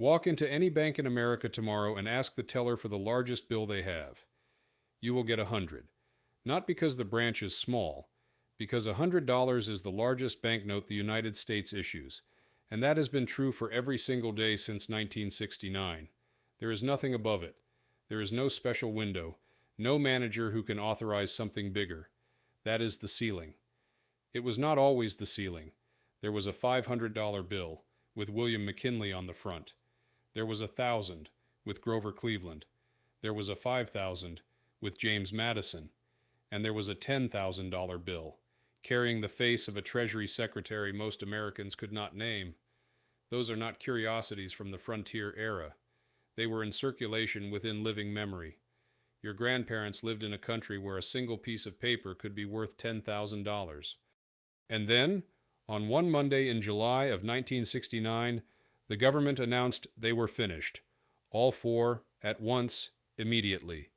Walk into any bank in America tomorrow and ask the teller for the largest bill they have. You will get 100. Not because the branch is small, because $100 is the largest banknote the United States issues, and that has been true for every single day since 1969. There is nothing above it. There is no special window, no manager who can authorize something bigger. That is the ceiling. It was not always the ceiling. There was a $500 bill with William McKinley on the front. There was 1,000 with Grover Cleveland. There was a 5,000 with James Madison. And there was a $10,000 bill carrying the face of a Treasury Secretary most Americans could not name. Those are not curiosities from the frontier era. They were in circulation within living memory. Your grandparents lived in a country where a single piece of paper could be worth $10,000. And then, on one Monday in July of 1969, the government announced they were finished. All four, at once, immediately.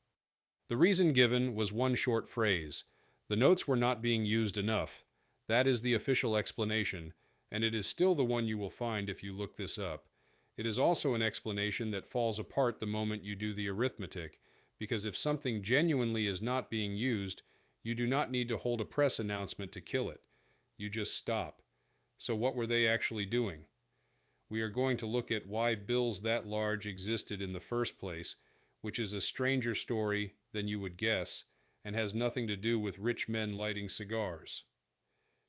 The reason given was one short phrase. The notes were not being used enough. That is the official explanation, and it is still the one you will find if you look this up. It is also an explanation that falls apart the moment you do the arithmetic, because if something genuinely is not being used, you do not need to hold a press announcement to kill it. You just stop. So what were they actually doing? We are going to look at why bills that large existed in the first place, which is a stranger story than you would guess, and has nothing to do with rich men lighting cigars.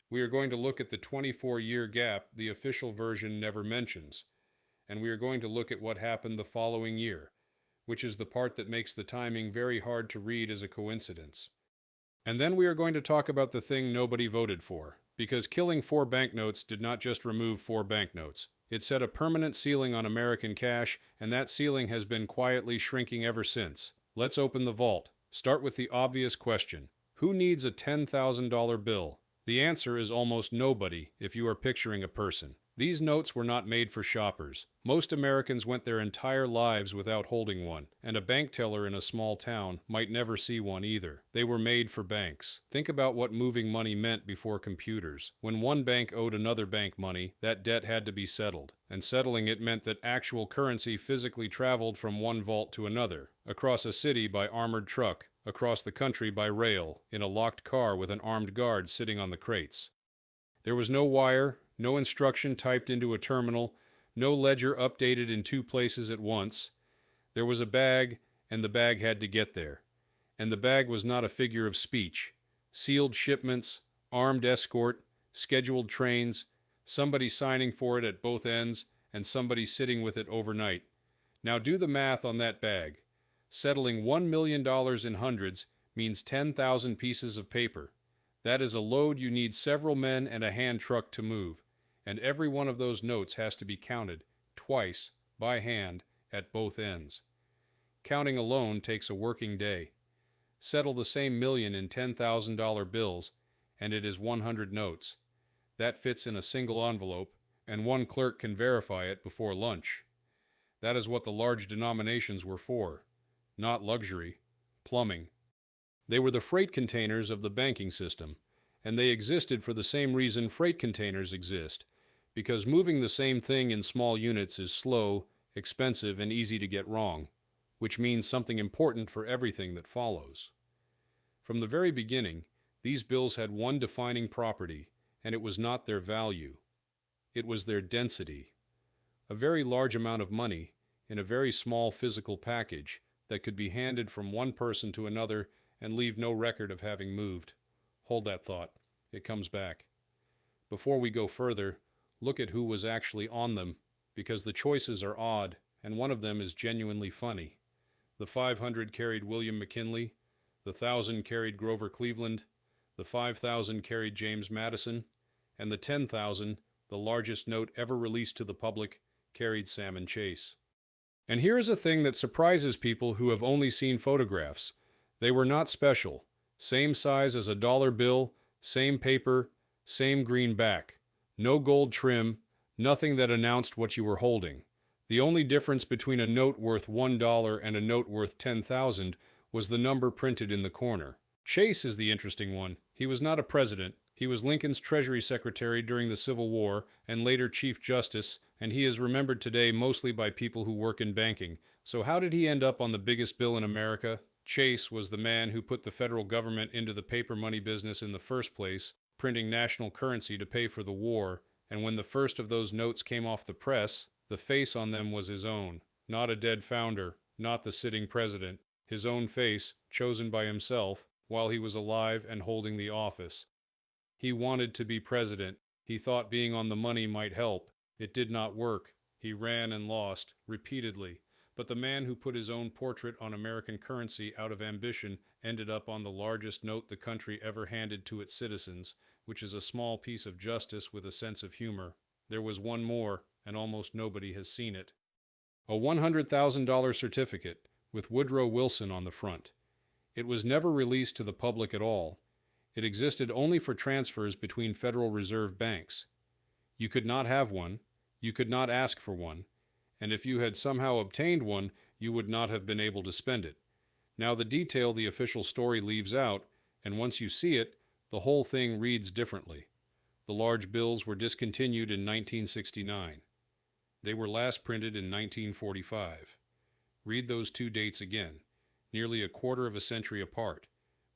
We are going to look at the 24-year gap the official version never mentions, and we are going to look at what happened the following year, which is the part that makes the timing very hard to read as a coincidence. And then we are going to talk about the thing nobody voted for, because killing 4 banknotes did not just remove 4 banknotes. It set a permanent ceiling on American cash, and that ceiling has been quietly shrinking ever since. Let's open the vault. Start with the obvious question. Who needs a $10,000 bill? The answer is almost nobody if you are picturing a person. These notes were not made for shoppers. Most Americans went their entire lives without holding one, and a bank teller in a small town might never see one either. They were made for banks. Think about what moving money meant before computers. When one bank owed another bank money, that debt had to be settled. And settling it meant that actual currency physically traveled from one vault to another, across a city by armored truck, across the country by rail, in a locked car with an armed guard sitting on the crates. There was no wire, no instruction typed into a terminal, no ledger updated in 2 places at once. There was a bag, and the bag had to get there. And the bag was not a figure of speech. Sealed shipments, armed escort, scheduled trains, somebody signing for it at both ends, and somebody sitting with it overnight. Now do the math on that bag. Settling $1 million in hundreds means 10,000 pieces of paper. That is a load you need several men and a hand truck to move, and every one of those notes has to be counted, twice, by hand, at both ends. Counting alone takes a working day. Settle the same million in $10,000 bills, and it is 100 notes. That fits in a single envelope, and one clerk can verify it before lunch. That is what the large denominations were for. Not luxury, plumbing. They were the freight containers of the banking system, and they existed for the same reason freight containers exist, because moving the same thing in small units is slow, expensive, and easy to get wrong, which means something important for everything that follows. From the very beginning, these bills had one defining property, and it was not their value. It was their density. A very large amount of money in a very small physical package that could be handed from one person to another and leave no record of having moved. Hold that thought. It comes back. Before we go further, look at who was actually on them, because the choices are odd, and one of them is genuinely funny. The 500 carried William McKinley, the 1,000 carried Grover Cleveland, the 5,000 carried James Madison, and the 10,000, the largest note ever released to the public, carried Salmon Chase. And here is a thing that surprises people who have only seen photographs. They were not special. Same size as a dollar bill, same paper, same green back. No gold trim, nothing that announced what you were holding. The only difference between a note worth $1 and a note worth 10,000 was the number printed in the corner. Chase is the interesting one. He was not a president, He was Lincoln's Treasury Secretary during the Civil War and later Chief Justice, and he is remembered today mostly by people who work in banking. So how did he end up on the biggest bill in America? Chase was the man who put the federal government into the paper money business in the first place, printing national currency to pay for the war, and when the first of those notes came off the press, the face on them was his own, not a dead founder, not the sitting president, his own face, chosen by himself, while he was alive and holding the office. He wanted to be president. He thought being on the money might help. It did not work. He ran and lost, repeatedly. But the man who put his own portrait on American currency out of ambition ended up on the largest note the country ever handed to its citizens, which is a small piece of justice with a sense of humor. There was one more, and almost nobody has seen it. A $100,000 certificate, with Woodrow Wilson on the front. It was never released to the public at all. It existed only for transfers between Federal Reserve banks. You could not have one, you could not ask for one, and if you had somehow obtained one, you would not have been able to spend it. Now the detail the official story leaves out, and once you see it, the whole thing reads differently. The large bills were discontinued in 1969. They were last printed in 1945. Read those two dates again, nearly a quarter of a century apart.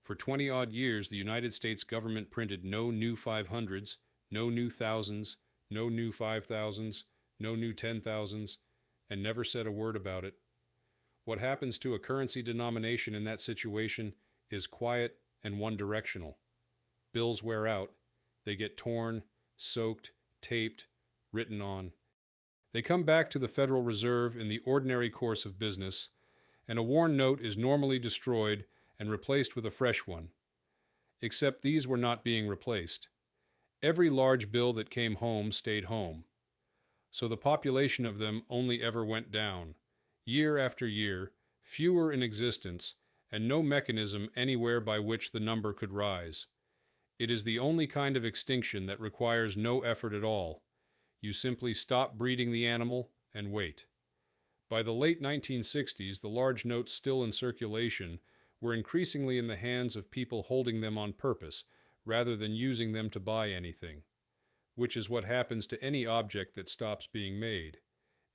For 20-odd years, the United States government printed no new 500s, no new thousands, no new 5,000s, no new 10,000s, and never said a word about it. What happens to a currency denomination in that situation is quiet and one-directional. Bills wear out. They get torn, soaked, taped, written on. They come back to the Federal Reserve in the ordinary course of business, and a worn note is normally destroyed and replaced with a fresh one. Except these were not being replaced. Every large bill that came home stayed home. So the population of them only ever went down. Year after year, fewer in existence, and no mechanism anywhere by which the number could rise. It is the only kind of extinction that requires no effort at all. You simply stop breeding the animal and wait. By the late 1960s, the large notes still in circulation were increasingly in the hands of people holding them on purpose, rather than using them to buy anything, which is what happens to any object that stops being made.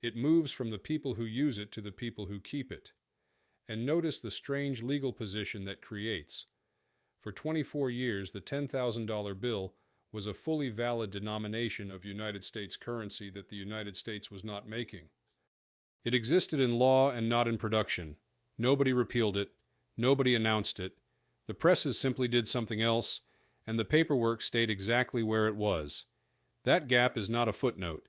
It moves from the people who use it to the people who keep it. And notice the strange legal position that creates. For 24 years, the $10,000 bill was a fully valid denomination of United States currency that the United States was not making. It existed in law and not in production. Nobody repealed it. Nobody announced it. The presses simply did something else, and the paperwork stayed exactly where it was. That gap is not a footnote.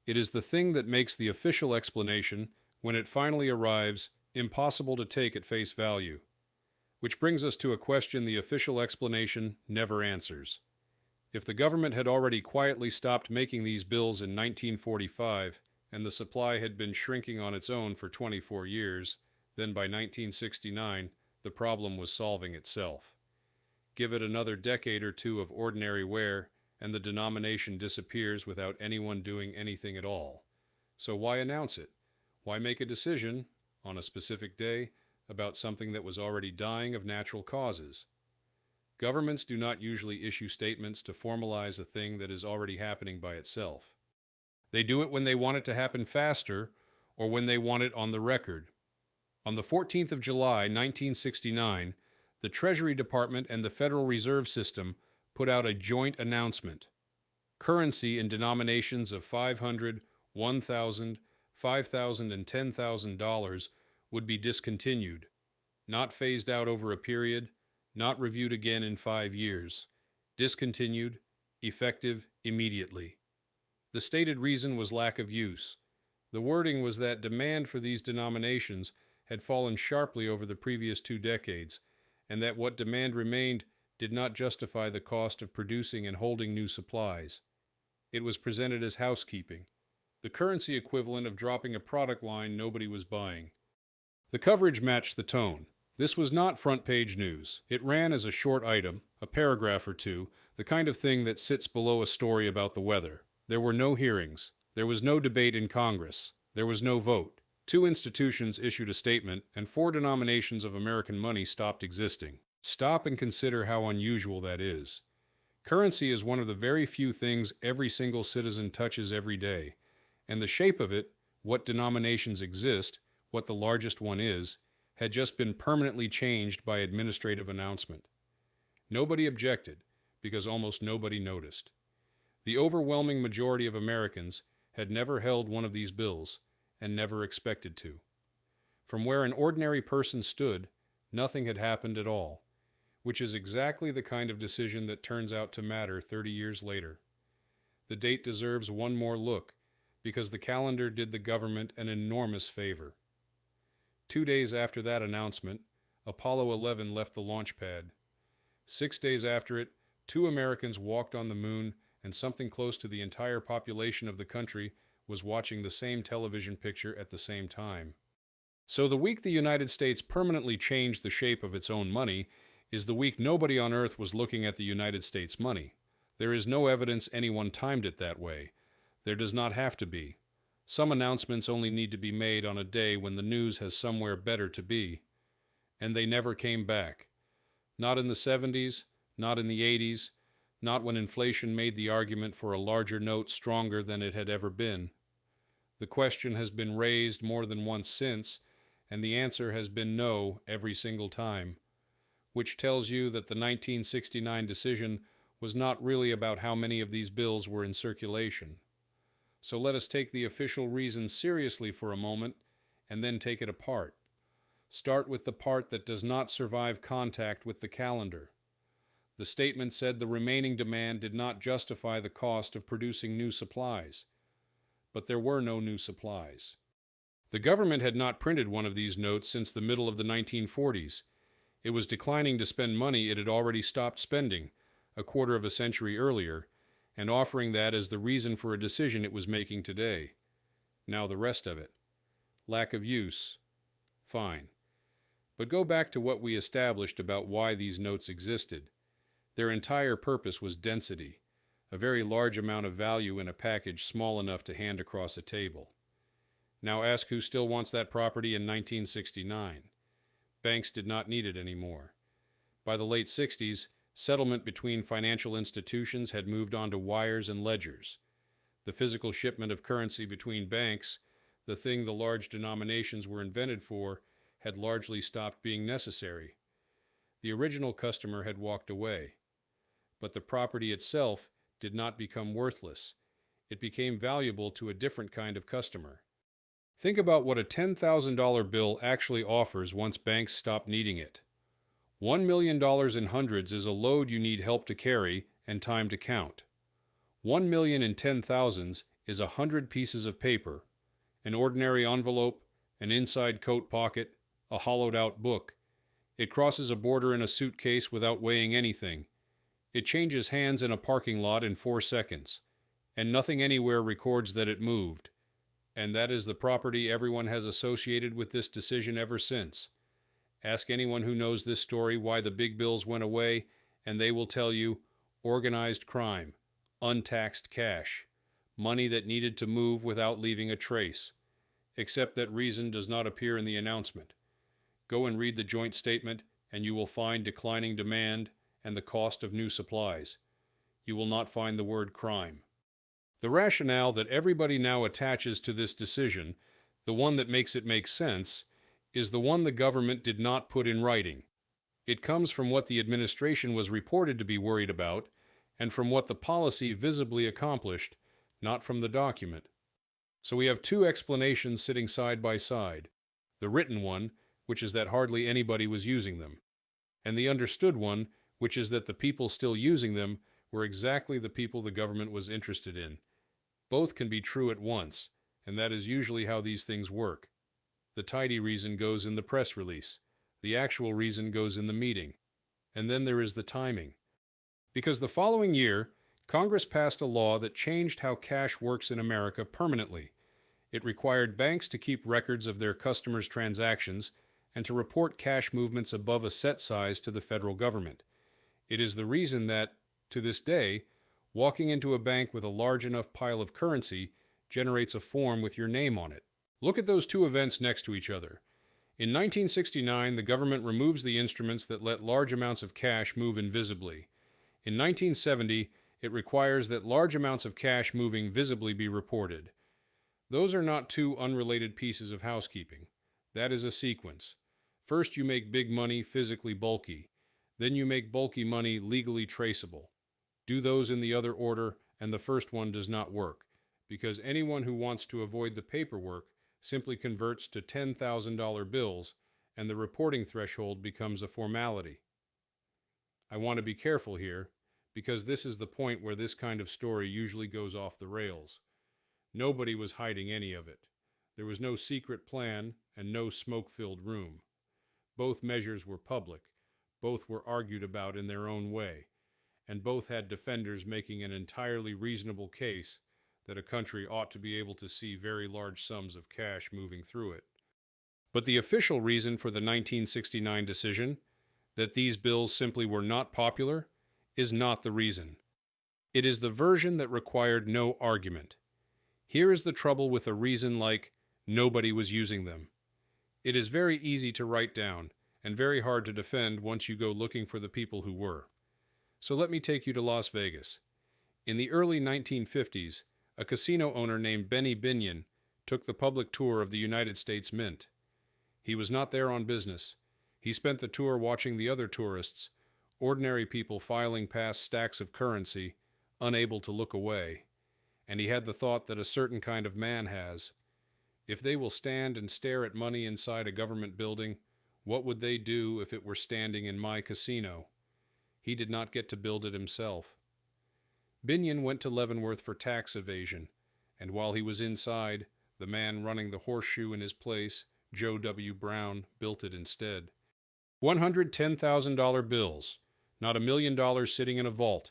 It is the thing that makes the official explanation, when it finally arrives, impossible to take at face value. Which brings us to a question the official explanation never answers. If the government had already quietly stopped making these bills in 1945, and the supply had been shrinking on its own for 24 years, then by 1969, the problem was solving itself. Give it another decade or two of ordinary wear, and the denomination disappears without anyone doing anything at all. So why announce it? Why make a decision, on a specific day, about something that was already dying of natural causes? Governments do not usually issue statements to formalize a thing that is already happening by itself. They do it when they want it to happen faster, or when they want it on the record. On the 14th of July, 1969, the Treasury Department and the Federal Reserve System put out a joint announcement. Currency in denominations of $500, $1,000, $5,000, and $10,000 would be discontinued, not phased out over a period, not reviewed again in 5 years. Discontinued, effective immediately. The stated reason was lack of use. The wording was that demand for these denominations had fallen sharply over the previous 2 decades, and that what demand remained did not justify the cost of producing and holding new supplies. It was presented as housekeeping, the currency equivalent of dropping a product line nobody was buying. The coverage matched the tone. This was not front-page news. It ran as a short item, a paragraph or two, the kind of thing that sits below a story about the weather. There were no hearings. There was no debate in Congress. There was no vote. 2 institutions issued a statement, and 4 denominations of American money stopped existing. Stop and consider how unusual that is. Currency is one of the very few things every single citizen touches every day, and the shape of it, what denominations exist, what the largest one is, had just been permanently changed by administrative announcement. Nobody objected, because almost nobody noticed. The overwhelming majority of Americans had never held one of these bills, and never expected to. From where an ordinary person stood, nothing had happened at all, which is exactly the kind of decision that turns out to matter 30 years later. The date deserves one more look, because the calendar did the government an enormous favor. 2 days after that announcement, Apollo 11 left the launch pad. 6 days after it, 2 Americans walked on the moon, and something close to the entire population of the country was watching the same television picture at the same time. So the week the United States permanently changed the shape of its own money is the week nobody on Earth was looking at the United States money. There is no evidence anyone timed it that way. There does not have to be. Some announcements only need to be made on a day when the news has somewhere better to be. And they never came back. Not in the 70s, not in the 80s, not when inflation made the argument for a larger note stronger than it had ever been. The question has been raised more than once since, and the answer has been no every single time, which tells you that the 1969 decision was not really about how many of these bills were in circulation. So let us take the official reason seriously for a moment, and then take it apart. Start with the part that does not survive contact with the calendar. The statement said the remaining demand did not justify the cost of producing new supplies. But there were no new supplies. The government had not printed one of these notes since the middle of the 1940s. It was declining to spend money it had already stopped spending, a quarter of a century earlier, and offering that as the reason for a decision it was making today. Now the rest of it. Lack of use. Fine. But go back to what we established about why these notes existed. Their entire purpose was density, a very large amount of value in a package small enough to hand across a table. Now ask who still wants that property in 1969. Banks did not need it anymore. By the late 60s, settlement between financial institutions had moved on to wires and ledgers. The physical shipment of currency between banks, the thing the large denominations were invented for, had largely stopped being necessary. The original customer had walked away. But the property itself did not become worthless. It became valuable to a different kind of customer. Think about what a $10,000 bill actually offers once banks stop needing it. $1 million in hundreds is a load you need help to carry and time to count. 1 million in 10,000s is 100 pieces of paper, an ordinary envelope, an inside coat pocket, a hollowed-out book. It crosses a border in a suitcase without weighing anything. It changes hands in a parking lot in 4 seconds, and nothing anywhere records that it moved. And that is the property everyone has associated with this decision ever since. Ask anyone who knows this story why the big bills went away, and they will tell you organized crime, untaxed cash, money that needed to move without leaving a trace. Except that reason does not appear in the announcement. Go and read the joint statement, and you will find declining demand and the cost of new supplies. You will not find the word crime. The rationale that everybody now attaches to this decision, the one that makes it make sense, is the one the government did not put in writing. It comes from what the administration was reported to be worried about, and from what the policy visibly accomplished, not from the document. So we have 2 explanations sitting side by side. The written one, which is that hardly anybody was using them, and the understood one, which is that the people still using them were exactly the people the government was interested in. Both can be true at once, and that is usually how these things work. The tidy reason goes in the press release. The actual reason goes in the meeting. And then there is the timing. Because the following year, Congress passed a law that changed how cash works in America permanently. It required banks to keep records of their customers' transactions and to report cash movements above a set size to the federal government. It is the reason that, to this day, walking into a bank with a large enough pile of currency generates a form with your name on it. Look at those 2 events next to each other. In 1969, the government removes the instruments that let large amounts of cash move invisibly. In 1970, it requires that large amounts of cash moving visibly be reported. Those are not two unrelated pieces of housekeeping. That is a sequence. First, you make big money physically bulky. Then you make bulky money legally traceable. Do those in the other order, and the first one does not work, because anyone who wants to avoid the paperwork simply converts to $10,000 bills, and the reporting threshold becomes a formality. I want to be careful here, because this is the point where this kind of story usually goes off the rails. Nobody was hiding any of it. There was no secret plan and no smoke-filled room. Both measures were public, both were argued about in their own way, and both had defenders making an entirely reasonable case that a country ought to be able to see very large sums of cash moving through it. But the official reason for the 1969 decision, that these bills simply were not popular, is not the reason. It is the version that required no argument. Here is the trouble with a reason like, nobody was using them. It is very easy to write down, and very hard to defend once you go looking for the people who were. So let me take you to Las Vegas. In the early 1950s, a casino owner named Benny Binion took the public tour of the United States Mint. He was not there on business. He spent the tour watching the other tourists, ordinary people filing past stacks of currency, unable to look away. And he had the thought that a certain kind of man has. If they will stand and stare at money inside a government building, what would they do if it were standing in my casino? He did not get to build it himself. Binion went to Leavenworth for tax evasion, and while he was inside, the man running the horseshoe in his place, Joe W. Brown, built it instead. $110,000 bills, not $1 million sitting in a vault.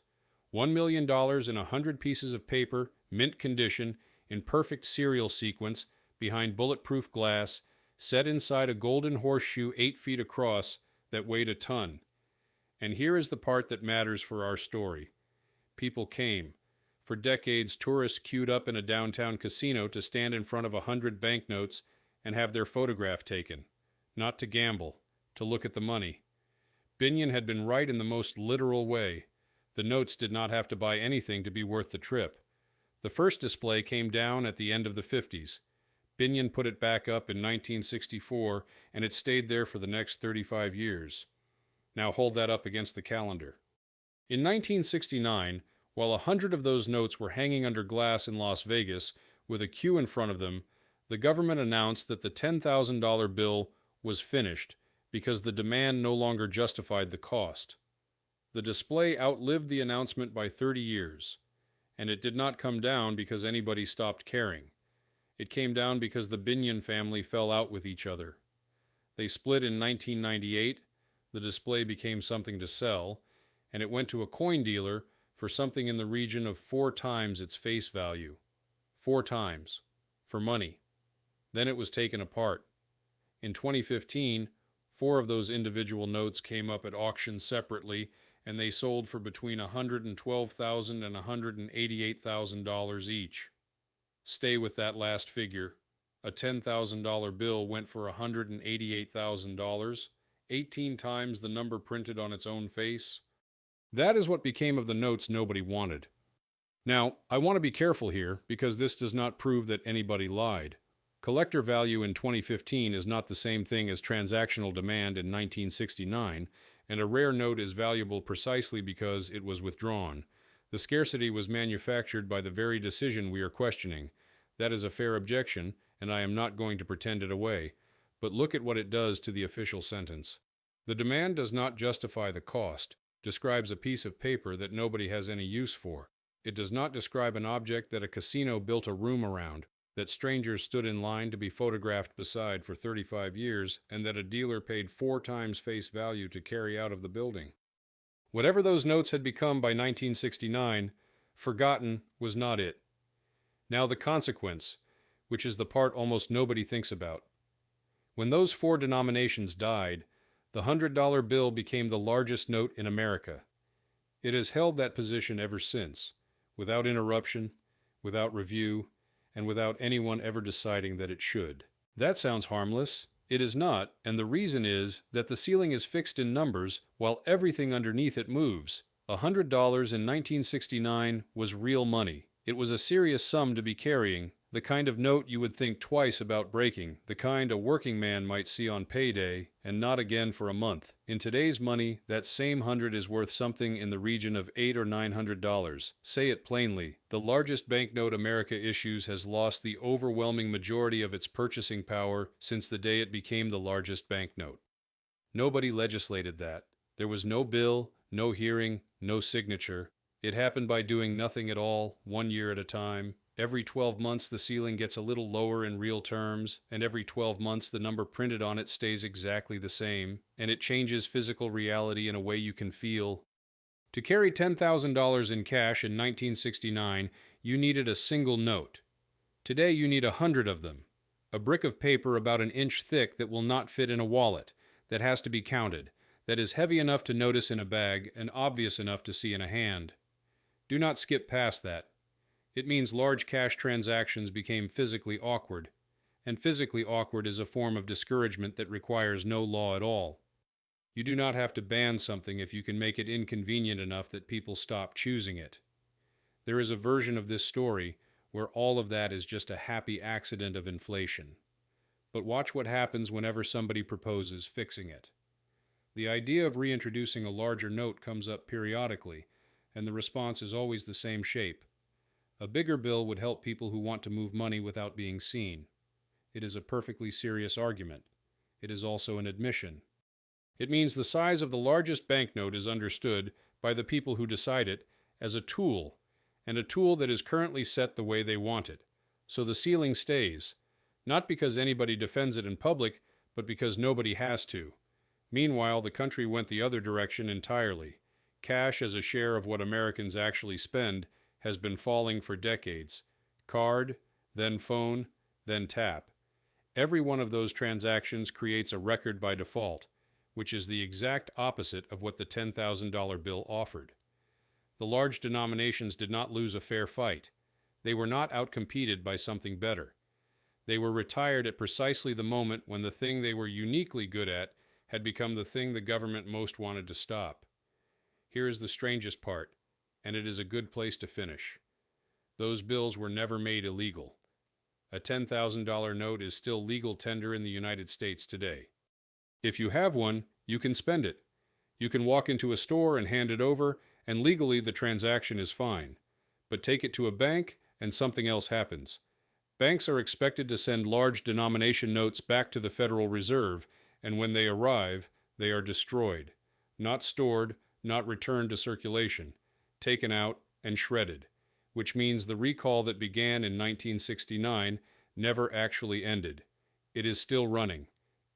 $1 million in 100 pieces of paper, mint condition, in perfect serial sequence, behind bulletproof glass, set inside a golden horseshoe 8 feet across that weighed a ton. And here is the part that matters for our story. People came. For decades, tourists queued up in a downtown casino to stand in front of 100 banknotes and have their photograph taken. Not to gamble, to look at the money. Binion had been right in the most literal way. The notes did not have to buy anything to be worth the trip. The first display came down at the end of the 50s. Binion put it back up in 1964, and it stayed there for the next 35 years. Now hold that up against the calendar. In 1969, while 100 of those notes were hanging under glass in Las Vegas, with a queue in front of them, the government announced that the $10,000 bill was finished because the demand no longer justified the cost. The display outlived the announcement by 30 years, and it did not come down because anybody stopped caring. It came down because the Binion family fell out with each other. They split in 1998, the display became something to sell, and it went to a coin dealer for something in the region of 4 times its face value. 4 times. For money. Then it was taken apart. In 2015, 4 of those individual notes came up at auction separately, and they sold for between $112,000 and $188,000 each. Stay with that last figure. A $10,000 bill went for $188,000, 18 times the number printed on its own face. That is what became of the notes nobody wanted. Now, I want to be careful here, because this does not prove that anybody lied. Collector value in 2015 is not the same thing as transactional demand in 1969, and a rare note is valuable precisely because it was withdrawn. The scarcity was manufactured by the very decision we are questioning. That is a fair objection, and I am not going to pretend it away. But look at what it does to the official sentence. The demand does not justify the cost, describes a piece of paper that nobody has any use for. It does not describe an object that a casino built a room around, that strangers stood in line to be photographed beside for 35 years, and that a dealer paid 4 times face value to carry out of the building. Whatever those notes had become by 1969, forgotten was not it. Now the consequence, which is the part almost nobody thinks about. When those 4 denominations died, the $100 bill became the largest note in America. It has held that position ever since, without interruption, without review, and without anyone ever deciding that it should. That sounds harmless. It is not, and the reason is that the ceiling is fixed in numbers while everything underneath it moves. $100 in 1969 was real money. It was a serious sum to be carrying, the kind of note you would think twice about breaking, the kind a working man might see on payday, and not again for a month. In today's money, that same hundred is worth something in the region of $800 or $900. Say it plainly, the largest banknote America issues has lost the overwhelming majority of its purchasing power since the day it became the largest banknote. Nobody legislated that. There was no bill, no hearing, no signature. It happened by doing nothing at all, 1 year at a time. Every 12 months the ceiling gets a little lower in real terms, and every 12 months the number printed on it stays exactly the same, and it changes physical reality in a way you can feel. To carry $10,000 in cash in 1969, you needed a single note. Today you need 100 of them. A brick of paper about an inch thick that will not fit in a wallet, that has to be counted, that is heavy enough to notice in a bag and obvious enough to see in a hand. Do not skip past that. It means large cash transactions became physically awkward, and physically awkward is a form of discouragement that requires no law at all. You do not have to ban something if you can make it inconvenient enough that people stop choosing it. There is a version of this story where all of that is just a happy accident of inflation. But watch what happens whenever somebody proposes fixing it. The idea of reintroducing a larger note comes up periodically, and the response is always the same shape. A bigger bill would help people who want to move money without being seen. It is a perfectly serious argument. It is also an admission. It means the size of the largest banknote is understood by the people who decide it as a tool, and a tool that is currently set the way they want it. So the ceiling stays, not because anybody defends it in public, but because nobody has to. Meanwhile, the country went the other direction entirely. Cash as a share of what Americans actually spend has been falling for decades. Card, then phone, then tap. Every one of those transactions creates a record by default, which is the exact opposite of what the $10,000 bill offered. The large denominations did not lose a fair fight. They were not outcompeted by something better. They were retired at precisely the moment when the thing they were uniquely good at had become the thing the government most wanted to stop. Here is the strangest part, and it is a good place to finish. Those bills were never made illegal. A $10,000 note is still legal tender in the United States today. If you have one, you can spend it. You can walk into a store and hand it over, and legally the transaction is fine. But take it to a bank, and something else happens. Banks are expected to send large denomination notes back to the Federal Reserve, and when they arrive, they are destroyed. Not stored, not returned to circulation. Taken out and shredded, which means the recall that began in 1969 never actually ended. It is still running.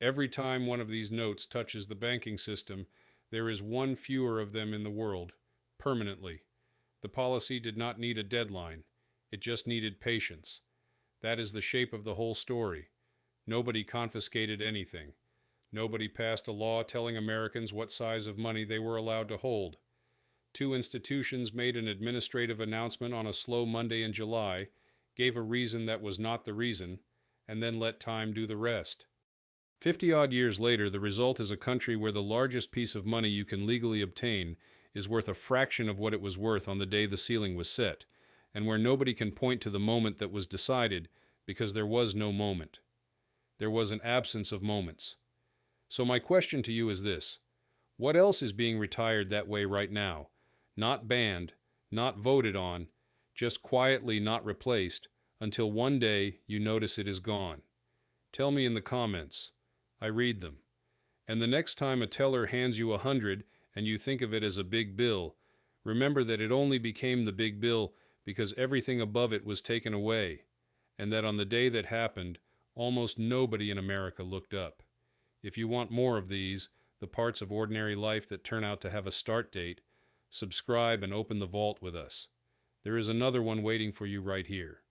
Every time one of these notes touches the banking system, there is one fewer of them in the world, permanently. The policy did not need a deadline. It just needed patience. That is the shape of the whole story. Nobody confiscated anything. Nobody passed a law telling Americans what size of money they were allowed to hold. Two institutions made an administrative announcement on a slow Monday in July, gave a reason that was not the reason, and then let time do the rest. 50-odd years later, the result is a country where the largest piece of money you can legally obtain is worth a fraction of what it was worth on the day the ceiling was set, and where nobody can point to the moment that was decided because there was no moment. There was an absence of moments. So my question to you is this: what else is being retired that way right now? Not banned, not voted on, just quietly not replaced, until one day you notice it is gone. Tell me in the comments. I read them. And the next time a teller hands you 100 and you think of it as a big bill, remember that it only became the big bill because everything above it was taken away, and that on the day that happened, almost nobody in America looked up. If you want more of these, the parts of ordinary life that turn out to have a start date, subscribe and open the vault with us. There is another one waiting for you right here.